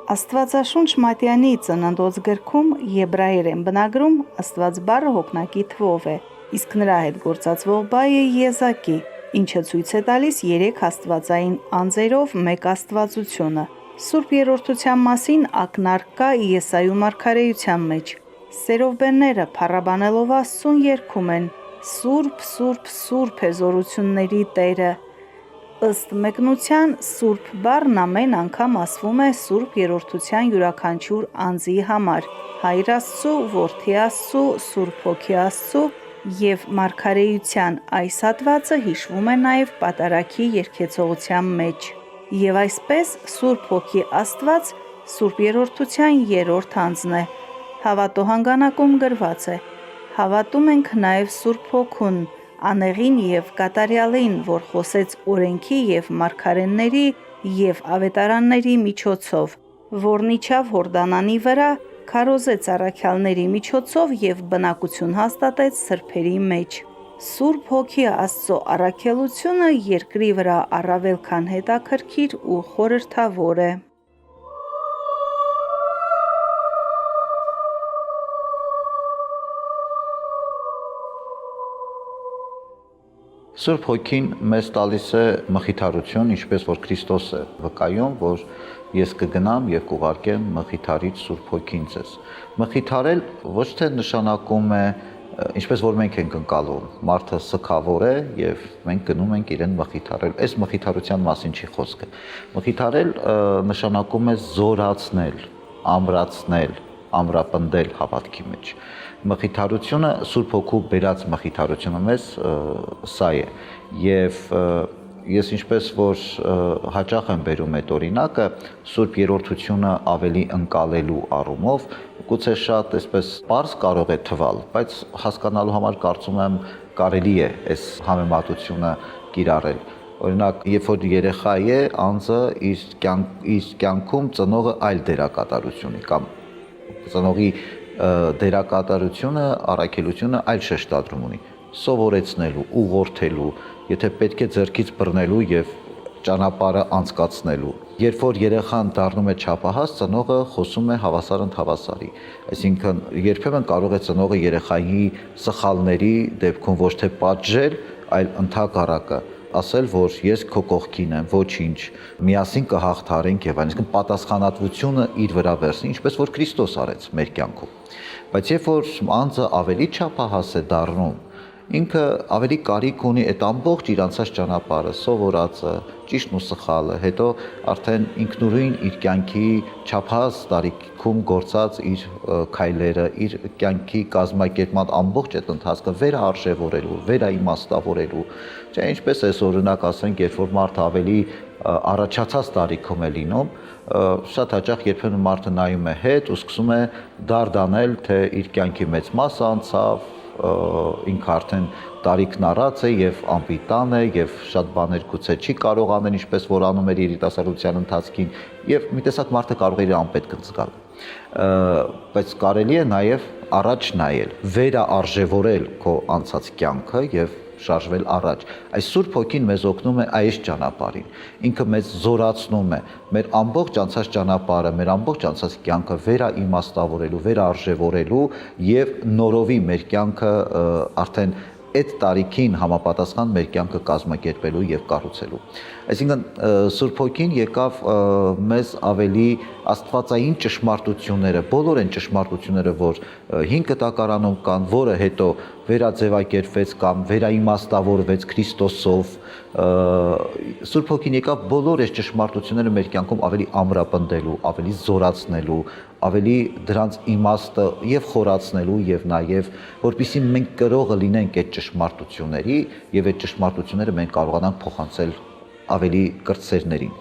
Աստվածաշունչ Մատյանի ծննդոց գրքում եբրայերեն բնագրում Աստված բառը հոգնակի թվով է, իսկ նրա հետ գործածվող բայը եզակի, ինչը ցույց է տալիս 3 աստվածային անձերով մեկ աստվածությունը։ Սուրբ Երրորդության մասին ակնարկ կա Եսայու մարգարեության մեջ։ Սերովբենները փառաբանելով Աստծուն երգում են. «Սուրբ, Սուրբ, Սուրբ է զորությունների Տերը»։ Ըստ մեկնության Սուրբ բառն ամեն անգամ ասվում է Սուրբ Երրորդության յուրաքանչյուր անձի համար՝ Հայր Աստծու, Որդի Աստծու, Սուրբ Հոգի Աստծու, և մարգարեության այս հատվածը հիշվում է նաև Պատարագի երգեցողության մեջ։ Եվ այսպես Սուրբ Հոգի Աստված Սուրբ Երրորդության երրորդ անձն է։ Հավատո հանգանակում գրված է. «Հավատում ենք նաև Սուրբ Հոգուն, անեղին և կատարյալին, որ խոսեց օրենքի և մարգարեների և ավետարանների միջոցով, որն իջավ Հորդանանի վրա, քարոզեց առաքյալների միջոցով և բնակություն հաստատեց սրբերի մեջ»։ Սուրբ Հոգի Աստծո առաքելությունը երկրի վրա առավել քան հետաքրքիր ու խորհրդավոր է։ Սուրբ Հոգին մեզ տալիս է մխիթարություն, ինչպես որ Քրիստոս է վկայում, որ ես կգնամ և կուղարկեմ մխիթարիչ Սուրբ Հոգին ձեզ։ Մխիթարել ոչ թե նշանակում է, ինչպես որ մենք ենք ընկալում, մարդը սգավոր է և մենք գնում ենք իրեն մխիթարել։ Այս մխիթարության մասին չի խոսքը։ Մխիթարել նշանակում է զորացնել, ամրացնել, ամրապնդել հավատքի մեջ։ Մխիթարությունը Սուրբ Հոգու բերած մխիթարությունը մեզ սա է։ Եվ ես ինչպես որ հաճախ եմ բերում այդ օրինակը, Սուրբ Երրորդությունը ավելի ընկալելու առումով, գուցե շատ այսպես պարզ կարող է թվալ, բայց հասկանալու համար կարծում եմ կարելի է այս համեմատությունը կիրառել։ Օրինակ, երբ որ երեխա է, անձը իր կյանքում ծնողը այլ դերակատարություն ունի, կամ ծնողի դերակատարությունը, առաքելությունը այլ շեշտադրում ունի՝ սովորեցնելու, ուղղորդելու, եթե պետք է ձեռքից բռնելու և ճանապարհը անցկացնելու։ Երբ որ երեխան դառնում է չափահաս, ծնողը խոսում է հավասար ընդ հավասարի։ Այսինքն երբեմն կարող է ծնողը երեխայի սխալների դեպքում ոչ թե պատժել, այլ ընդհակառակը ասել, որ ես քո կողքին եմ, ոչինչ, միասին կհաղթահարենք եւ այլն, այսինքն պատասխանատվությունը իր վրա վերցնի, ինչպես որ Քրիստոս արեց մեր կյանքում։ Բայց երբ որ անձը ավելի չափահաս է դառնում, ինքը ավելի կարիք ունի այդ ամբողջ իր անցած ճանապարհը, սովորածը, ճիշտն ու սխալը, հետո արդեն ինքնուրույն իր կյանքի չափահաս տարիքում գործած իր քայլերը, իր կյանքի կազմակերպման ամբողջ այդ ընթացքը վերարժևորելու, վերաիմաստավորելու, չէ՞, ինչպես այս օրինակ ասենք, երբ որ մարդը ավելի առաջացած տարիքում է լինում, շատ հաճախ երբեմն մարդը նայում է հետ ու սկսում է դարդանել, թե իր կյանքի մեծ մասը անցավ, ինքը արդեն տարիքն առած է եւ անպիտան է եւ շատ բաներ գուցե չի կարող անել, ինչպես որ անում էր երիտասարդության ընթացքին, եւ մի տեսակ մարդը կարող է իր անպետք զգալ։ Բայց կարելի է նաեւ առաջ նայել, վերաարժևորել քո անցած կյանքը եւ շարժվել առաջ։ Այս Սուրբ Հոգին մեզ օգնում է այս ճանապարհին։ Ինքը մեզ զորացնում է մեր ամբողջ անցած ճանապարհը, մեր ամբողջ անցած կյանքը վերաիմաստավորելու, վերարժևորելու եւ նորովի մեր կյանքը արդեն այդ տարիքին համապատասխան մեր կյանքը կազմակերպելու եւ կառուցելու։ Այսինքն Սուրբ Հոգին եկավ մեզ ավելի աստվածային ճշմարտությունները, բոլոր այն ճշմարտությունները, որ հին կտակարանում կան, որը հետո վերաձևակերպվեց կամ վերաիմաստավորվեց Քրիստոսով, Սուրբ Հոգին եկավ բոլոր այս ճշմարտությունները մեր կյանքում ավելի ամրապնդելու, ավելի զորացնելու, ավելի դրանց իմաստը եւ խորացնելու եւ նաեւ որպեսզի մենք կրողը լինենք այդ ճշմարտությունների եւ այդ ճշմարտությունները մենք կարողանանք փոխանցել ավելի կրտսերներին։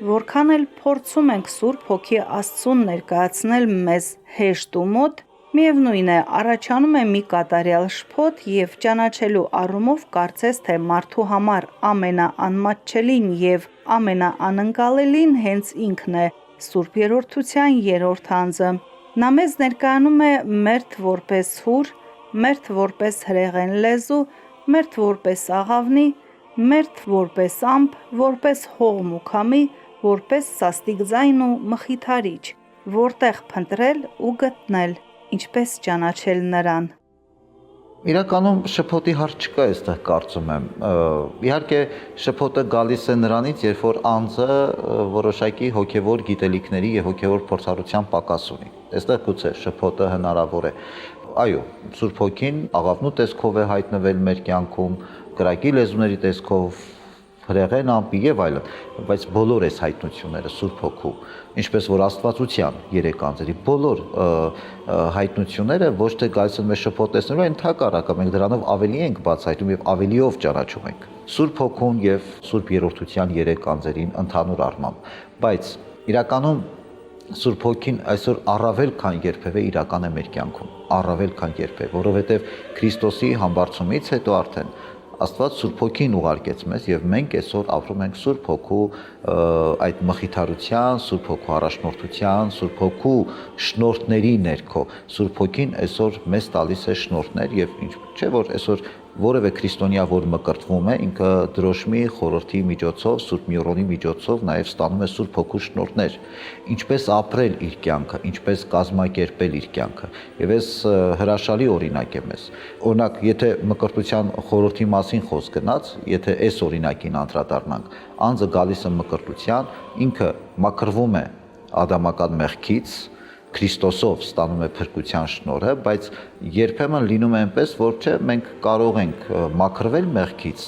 Որքան էլ փորձում ենք Սուրբ Հոգի Աստծուն ներկայացնել մեզ հեշտ ու մոտ, միևնույն է, առաջանում է մի կատարյալ շփոթ եւ ճանաչելու առումով կարծես թե մարդու համար ամենաանմատչելին եւ ամենաանընկալելին հենց ինքն է, Սուրբ Երրորդության երրորդ անձը։ Նա մեզ ներկայանում է մերթ որպես հուր, մերթ որպես հրեղեն լեզու, մերթ որպես աղավնի, մերթ որպես ամպ, որպես հողմ ու քամի, որպես սաստիկ ձայն ու մխիթարիչ, որտեղ փնտրել ու գտնել, ինչպես ճանաչել նրան։ Իրականում շփոթի հարց չկա այստեղ, կարծում եմ։ Իհարկե շփոթը գալիս է նրանից, երբ որ անձը որոշակի հոգևոր գիտելիքների եւ հոգևոր փորձառության պակաս ունի։ Այստեղ գուցե շփոթը հնարավոր է։ Այո, Սուրբ Հոգին աղավնու տեսքով է հայտնվել մեր կյանքում, կրակի լեզուների տեսքով, հրեղեն ամպի եւ այլն, բայց բոլոր այս հայտնությունները Սուրբ Հոգու, ինչպես որ Աստվածության երեք անձերի բոլոր հայտնությունները ոչ թե գալիս են մեզ շփոթեցնելու, այլ ընդհակառակը մենք դրանով ավելի ենք բացահայտում եւ ավելիով ճանաչում ենք Սուրբ Հոգուն եւ Սուրբ Երրորդության երեք անձերին ընդհանուր առմամբ, բայց իրականում Սուրբ Հոգին այսօր առավել քան երբևէ իրական է մեր կյանքում, առավել քան երբևէ, որովհետեւ Քրիստոսի համբարձումից հետո արդեն Աստված Սուրբ Հոգին ուղարկեց մեզ եւ մենք այսօր ապրում ենք Սուրբ Հոգու այդ մխիթարության, Սուրբ Հոգու առաջնորդության, Սուրբ Հոգու շնորհների ներքո։ Սուրբ Հոգին այսօր մեզ տալիս է շնորհներ եւ ինչ չէ որ այսօր որևէ քրիստոնյա, որ մկրտվում է, ինքը դրոշմի խորհրդի միջոցով, Սուրբ Միրոնի միջոցով նաեւ ստանում է Սուրբ Հոգու շնորհներ, ինչպես ապրել իր կյանքը, ինչպես կազմակերպել իր կյանքը։ Եվ այս հրաշալի օրինակ է մեզ։ Օրինակ, եթե մկրտության խորհրդի մասին խոսք գնաց, եթե այս օրինակին անդրադառնանք, անձը գալիս է մկրտության, ինքը մաքրվում է ադամական մեղքից, Քրիստոսով ստանում է փրկության շնորհը, բայց երբեմն լինում է այնպես, որ չէ, մենք կարող ենք մաքրվել մեղքից,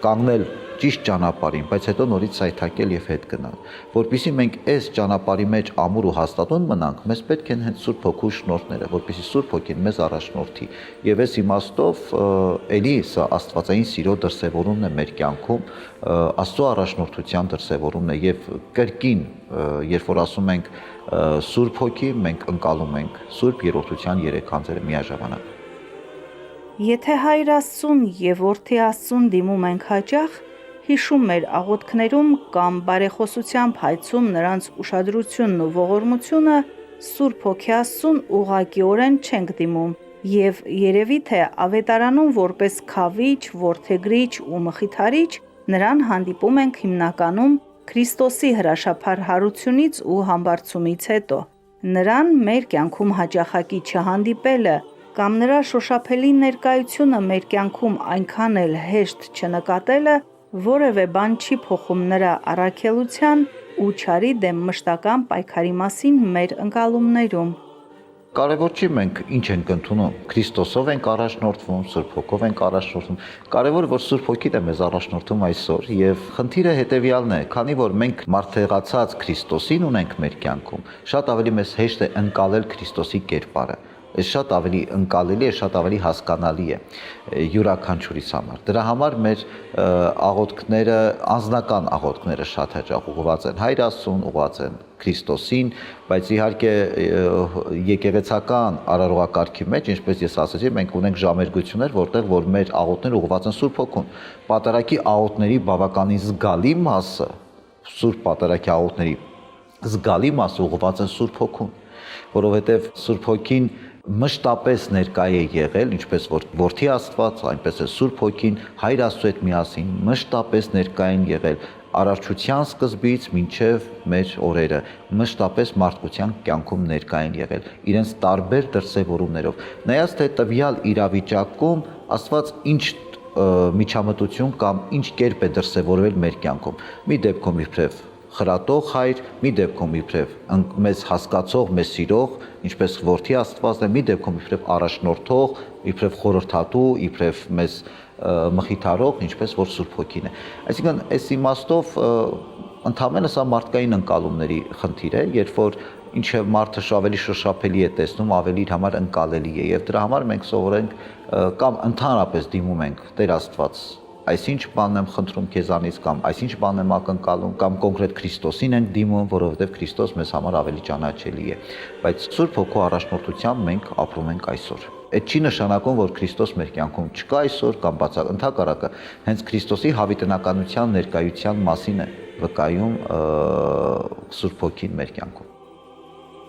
կանգնել ճիշտ ճանապարհին, բայց հետո նորից սայթակել եւ հետ գնալ։ Որպեսզի մենք այս ճանապարհի մեջ ամուր ու հաստատուն մնանք, մեզ պետք են հենց Սուրբ Հոգու շնորհները, որպեսզի Սուրբ Հոգին մեզ առաջնորդի։ Եվ այս իմաստով էլի սա աստվածային սիրո դրսևորումն է մեր կյանքում, Աստծո առաջնորդության դրսևորումն է եւ կրկին, երբ որ ասում ենք Սուրբ Հոգի, մենք ընկալում ենք Սուրբ Երրորդության երեք անձերը միաժամանակ։ Եթե Հայր Աստծուն եւ Որդի Աստծուն դիմում ենք հաճախ, հիշում մեր աղոթքներում կամ բարեխոսությամբ հայցում նրանց ուշադրությունն ու ողորմությունը, Սուրբ Հոգի Աստծուն ուղղակիորեն չենք դիմում եւ երևի թե ավետարանում որպես քավիչ, որդեգրիչ ու մխիթարիչ նրան հանդիպում ենք հիմնականում Քրիստոսի հրաշափառ հարությունից ու համբարձումից հետո։ Նրան մեր կյանքում հաճախակի չհանդիպելը կամ նրա շոշափելի ներկայությունը մեր կյանքում այնքան էլ հեշտ չնկատելը որևէ բան չի փոխում նրա առաքելության ու չարի դեմ մշտական պայքարի մասին մեր ընկալումներում։ Կարևոր չի մենք ինչ ենք ընդունում, Քրիստոսով ենք առաջնորդվում, Սուրբ Հոգով ենք առաջնորդվում, կարևորը որ Սուրբ Հոգին է մեզ առաջնորդում այսօր եւ խնդիրը հետեւյալն է, քանի որ մենք մարդեղացած Քրիստոսին ունենք մեր կյանքում, շատ ավելի մեզ հեշտ է ընկալել Քրիստոսի կերպարը, այս շատ ավելի ընկալելի է, շատ ավելի հասկանալի է յուրաքանչյուրիս համար։ Դրա համար մեր աղոթքները, անձնական աղոթքները շատ հաճախ ուղղված են Հայր Աստծուն, ուղղված են Քրիստոսին, բայց իհարկե եկեղեցական արարողակարգի մեջ, ինչպես ես ասացի, մենք ունենք ժամերգություններ, որտեղ որ մեր աղոթքները ուղղված են Սուրբ Հոգուն։ Պատարագի աղոթքների բավականին զգալի մասը, Սուրբ Պատարագի աղոթքների զգալի մասը ուղղված են Սուրբ Հոգուն, որովհետև Սուրբ Հոգին մշտապես ներկա է եղել, ինչպես որ Որդի Աստված, այնպես է Սուրբ Հոգին Հայր Աստծո հետ միասին մշտապես ներկա են եղել արարչության սկզբից մինչև մեր օրերը, մշտապես մարդկության կյանքում ներկա են եղել իրենց տարբեր դրսևորումներով։ Նայած թե տվյալ իրավիճակում Աստված ինչ միջամտություն կամ ինչ կերպ է դրսևորվել մեր կյանքում։ Մի դեպքում իբրև խրատող Հայր, մի դեպքում իբրև մեզ հասկացող, մեզ սիրող, ինչպես Որդի Աստվածն է, մի դեպքում իբրև առաջնորդող, իբրև խորհրդատու, իբրև մեզ մխիթարող, ինչպես որ Սուրբ Հոգին է։ Այսինքն այս իմաստով ընդհանրապես սա մարդկային ընկալումների խնդիր է, երբ որ ինչը մարդը ավելի շոշափելի է տեսնում, ավելի իր համար ընկալելի է, եւ դրա համար մենք սովորենք կամ ընդհանրապես դիմում ենք Տեր Աստված, այսինչ բանն եմ խնդրում քեզանից կամ այսինչ բանն եմ ակնկալում կամ կոնկրետ Քրիստոսին ենք դիմում, որովհետև Քրիստոս մեզ համար ավելի ճանաչելի է, բայց Սուրբ Հոգու առաջնորդությամբ մենք ապրում ենք այսօր։ Այդ չի նշանակում, որ Քրիստոս մեր կյանքում չկա այսօր կամ ընդհակառակը, հենց Քրիստոսի հավիտենականության ներկայության մասին է վկայում Սուրբ Հոգին մեր կյանքում։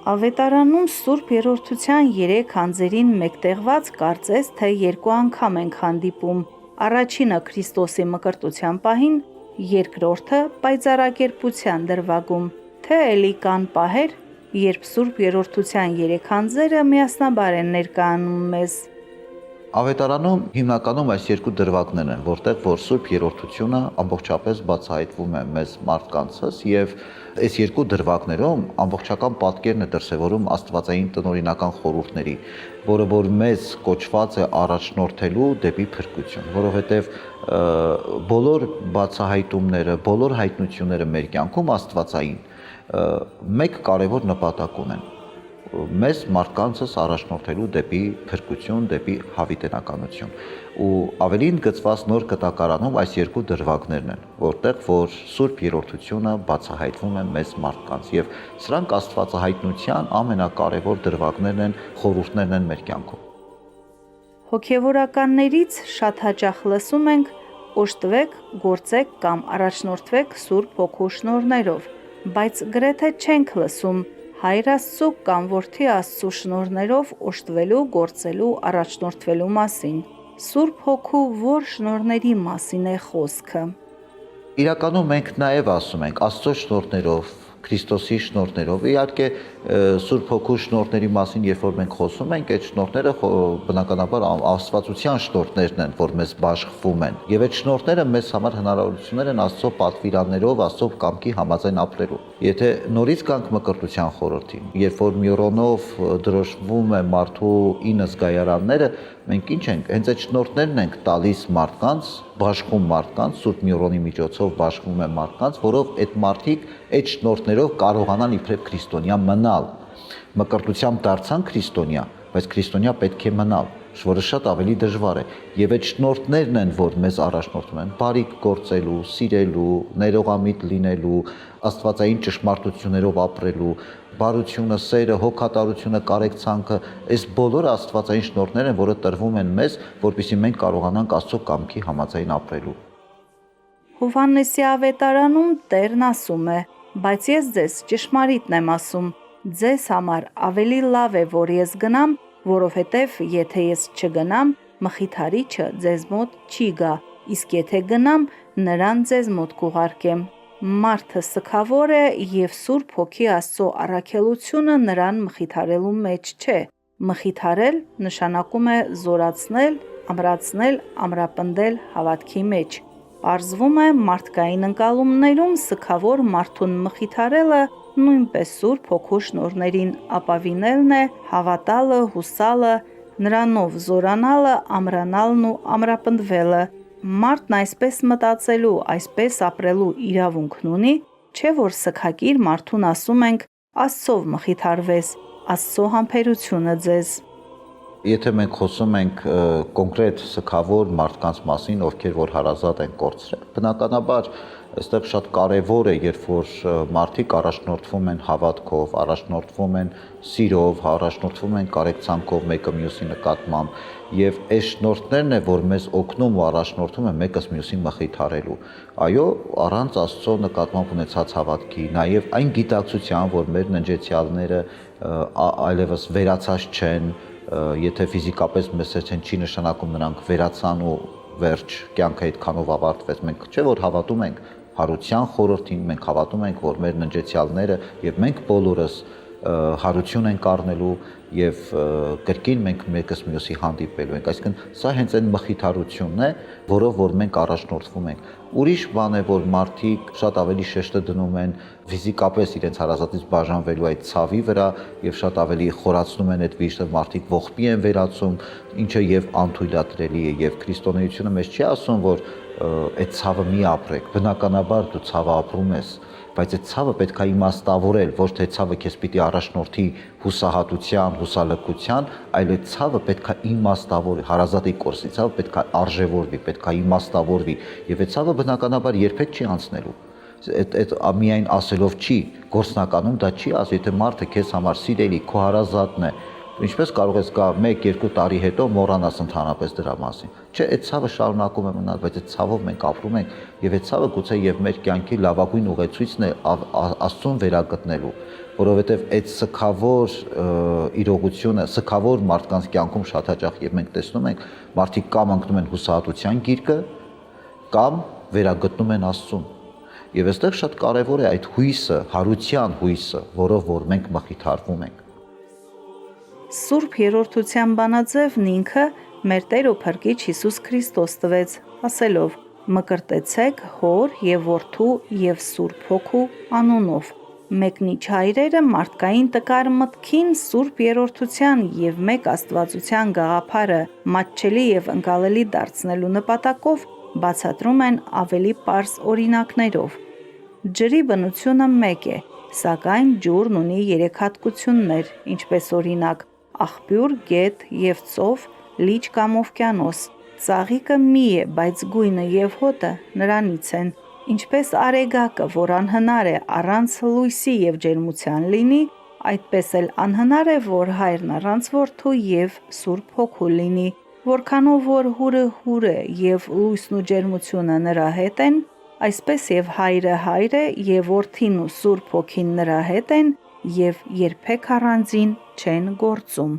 Ավետարանում Սուրբ Երրորդության 3 անձերին մեկտեղված կարծես թե 2 անգամ ենք հանդիպում։ Առաջինը Քրիստոսի մկրտության պահին երկրորդը պայծառակերպության դրվագում, թե էլի կան պահեր, երբ Սուրբ Երրորդության 3 անձերը միասնաբար են ներկայանում մեզ։ Ավետարանում հիմնականում այս երկու դրվագներն են, որտեղ որ Սուրբ Երրորդությունը ամբողջապես բացահայտվում է մեզ մարդկանցս եւ այս երկու դրվագներում ամբողջական պատկերն է դրսևորում աստվածային տնօրինական խորհուրդների, որը որ մեզ կոչված է առաջնորդելու դեպի փրկություն, որովհետեւ բոլոր բացահայտումները, բոլոր հայտնությունները մեր կյանքում աստվածային մեկ կարևոր նպատակ ունեն մեզ մարդկանցս առաջնորդելու դեպի փրկություն, դեպի հավիտենականություն։ Ու ավելին գծված նոր կտակարանում այս երկու դրվագներն են, որտեղ որ Սուրբ Երրորդությունը բացահայտվում է մեզ մարդկանց եւ սրանք աստվածահայտնության ամենակարևոր դրվագներն են, խորհուրդներն են մեր կյանքում։ Հոգևորականներից շատ հաճախ լսում ենք. «Օժտվեք, գործեք կամ առաջնորդվեք Սուրբ Հոգու շնորհներով», բայց գրեթե չենք լսում Հայր Աստծու կամ Որդի Աստծու շնորհներով օժտվելու, գործելու, առաջնորդվելու մասին։ Սուրբ Հոգու որ շնորհների մասին է խոսքը։ Իրականում մենք նաև ասում ենք Աստծո շնորհներով, Քրիստոսի շնորհներով, իհարկե Սուրբ Հոգու շնորհների մասին, երբ որ մենք խոսում ենք, այդ շնորհները բնականաբար աստվածության շնորհներն են, որ մեզ բաշխվում են։ Եվ այդ շնորհները մեզ համար հնարավորություններ են Աստծո պատվիրաններով, Աստծո կամքի համաձայն ապրելու։ Եթե նորից գանք մկրտության խորհրդին, երբ որ Մյուրոնով դրոշվում է մարդու 9 զգայարանները, մենք ինչ ենք, հենց այդ շնորհներն ենք տալիս մարդկանց, բաշխում մարդկանց, Սուրբ Մյուրոնի միջոցով բաշխվում է մարդկանց, որով այդ մարդիկ այդ շնորհներով կարողանան իբրև քրիստոնյա մնալ։ Մկրտությամբ դարձան քրիստոնյա, բայց քրիստոնյա պետք է մնալ, որը շատ ավելի դժվար է։ Եվ այդ շնորհներն են, որ մեզ առաջնորդում են բարիք գործելու, սիրելու, ներողամիտ լինելու, աստվածային ճշմարտություններով ապրելու, բարությունը, սերը, հոգատարությունը, կարեկցանքը, այս բոլորը աստվածային շնորհներ են, որը տրվում են մեզ, որպեսզի մենք կարողանանք Աստծո կամքի համաձայն ապրելու։ Հովհաննեսի ավետարանում Տերն ասում է. «Բայց ես ձեզ ճշմարիտն եմ ասում, ձեզ համար ավելի լավ է, որ ես գնամ, որովհետև եթե ես չգնամ, Մխիթարիչը ձեզ մոտ չի գա, իսկ եթե գնամ, նրան ձեզ մոտ կուղարկեմ»։ Մարդը սգավոր է և Սուրբ Հոգի Աստծո առաքելությունը նրան մխիթարելու մեջ չէ։ Մխիթարել նշանակում է զորացնել, ամրացնել, ամրապնդել հավատքի մեջ։ Պարզվում է մարդկային ընկալումներում սգավոր մարդուն մխիթարելը նույնպես Սուրբ Հոգու շնորհներին ապավինելն է, հավատալը, հուսալը, նրանով զորանալը, ամրանալն ու ամրապնդվելը։ Մարդն այսպես մտածելու, այսպես ապրելու իրավունքն ունի, չէ որ սգակիր մարդուն ասում ենք Աստծով մխիթարվես, Աստծո համբերությունը ձեզ։ Եթե մենք խոսում ենք կոնկրետ սգավոր մարդկանց մասին, ովքեր որ հարազատ են կորցրել, բնականաբար այստեղ շատ կարևոր է, երբ որ մարդիկ առաջնորդվում են հավատքով, առաջնորդվում են սիրով, առաջնորդվում են կարեկցանքով մեկը մյուսի նկատմամբ, եւ այս շնորհներն է, որ մեզ օգնում ու առաջնորդում են մեկս մյուսին մխիթարելու։ Այո, առանց Աստծո նկատմամբ ունեցած հավատքի, նաեւ այն գիտակցության, որ մեր ննջեցյալները այլևս վերացած չեն, եթե ֆիզիկապես մեզ են չի նշանակում նրանք վերացան ու վերջ կյանքը այդքանով ավարտվեց, մենք չէ որ հավատում ենք հարության խորհրդին, մենք հավատում ենք, որ մեր ննջեցյալները եւ մենք բոլորս հարություն ենք առնելու եւ կրկին մենք մեկս մյուսի հանդիպելու ենք, այսինքն սա հենց այն մխիթարությունն է, որով որ մենք առաջնորդվում ենք։ Ուրիշ բան է, որ մարդիկ շատ ավելի շեշտը դնում են ֆիզիկապես իրենց հարազատից բաժանվելու այդ ցավի վրա եւ շատ ավելի խորացնում են այդ վիշտը, մարդիկ ողբի են վերածում, ինչը եւ անթույլատրելի է եւ քրիստոնեությունը մեզ չի ասում, որ այդ ցավը մի ապրեք, բնականաբար դու ցավը ապրում ես, բայց այդ ցավը պետք է իմաստավորել, ոչ թե ցավը քեզ պիտի առաջնորդի հուսահատության, հուսալքության, այլ այդ ցավը պետք է իմաստավորի, հարազատի կորսի ցավը պետք է արժևորվի, պետք է իմաստավորվի, եւ այդ ցավը բնականաբար երբեք չի անցնելու։ Այդ միայն ասելով չի, գործնականում դա չի ասի, եթե մարդը քեզ համար սիրելի, քո հարազատն է, ինչպես կարող ես գա 1-2 տարի հետո մոռանաս ընդհանրապես դրա մասին։ Չէ, այդ ցավը շարունակում է մնալ, բայց այդ ցավով մենք ապրում ենք եւ այդ ցավը գուցե եւ մեր կյանքի լավագույն ուղեցույցն է Աստծուն վերագտնելու, որովհետեւ այդ սգավոր իրողությունը, սգավոր մարդկանց կյանքում շատ հաճախ եւ մենք տեսնում ենք, մարդիկ կամ ընկնում են հուսահատության գիրկը, կամ վերագտնում են Աստծուն։ Եվ այստեղ շատ կարևոր է այդ հույսը, հարության հույսը, որով որ մենք մխիթարվում ենք։ Սուրբ երրորդության բանաձևն ինքը մեր Տեր ու Փրկիչ Հիսուս Քրիստոս տվեց, ասելով. «Մկրտեցեք Հոր եւ Որդու եւ Սուրբ Հոգու անունով»։ Մեկնիչ հայրերը մարդկային տկար մտքին Սուրբ երրորդության եւ մեկ Աստվածության գաղափարը մատչելի եւ ընկալելի դարձնելու նպատակով բացատրում են ավելի պարզ օրինակներով։ Ջրի բնությունը մեկ է, սակայն ջուրն ունի երեք հատկություններ, ինչպես օրինակ աղբյուր, գետ եւ ծով, լիճ կամ օվկիանոս։ Ծաղիկը մի է, բայց գույնը եւ հոտը նրանից են։ Ինչպես արեգակը, որ անհնար է առանց լույսի եւ ջերմության լինի, այդպես էլ անհնար է, որ հայրն առանց որդու եւ Սուրբ Հոգու լինի։ Որքանով որ հուրը հուր է եւ լույսն ու ջերմությունը նրա հետ են, այսպես եւ հայրը հայր է եւ որդին ու Սուրբ Հոգին նրա հետ են եւ երբեք առանձին չեն գործում։